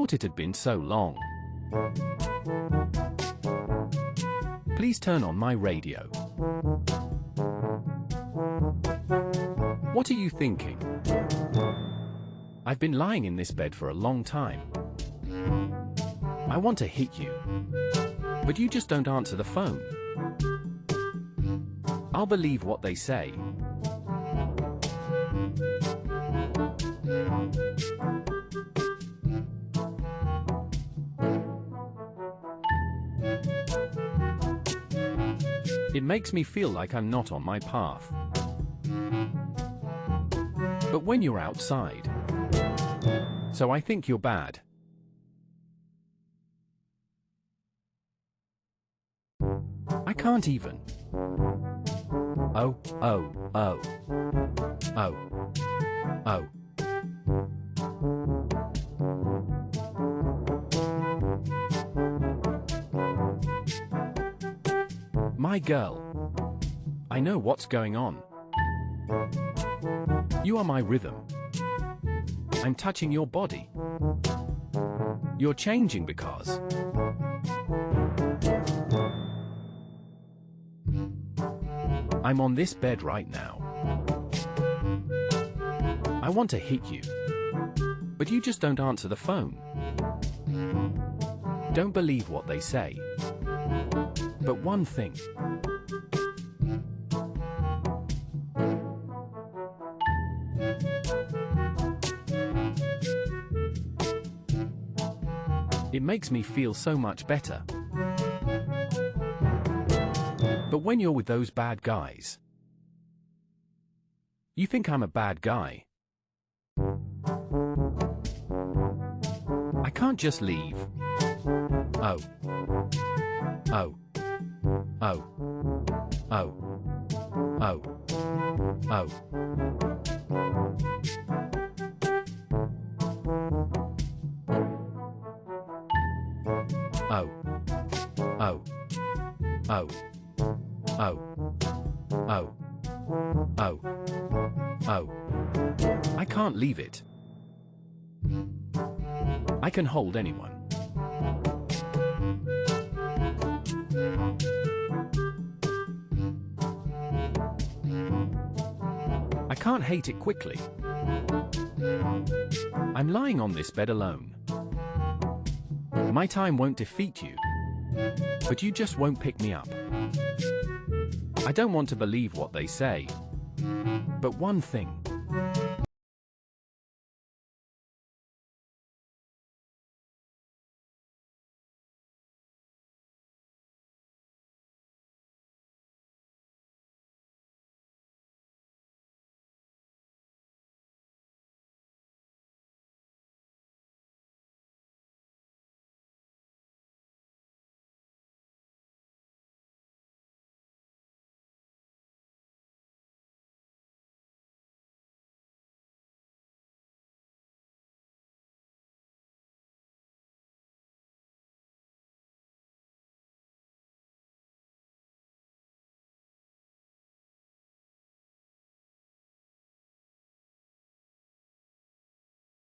thought it had been so long. Please turn on my radio. What are you thinking? I've been lying in this bed for a long time. I want to hit you, but you just don't answer the phone. I'll believe what they say. It makes me feel like I'm not on my path. But when you're outside, so I think you're bad. I can't even. Oh. My girl. I know what's going on. You are my rhythm. I'm touching your body. You're changing because I'm on this bed right now. I want to hit you, but you just don't answer the phone. Don't believe what they say. But one thing. It makes me feel so much better. But when you're with those bad guys, you think I'm a bad guy. I can't just leave. Oh. I can't leave it. I can hold anyone. I can't hate it quickly. I'm lying on this bed alone. My time won't defeat you, but you just won't pick me up. I don't want to believe what they say, but one thing.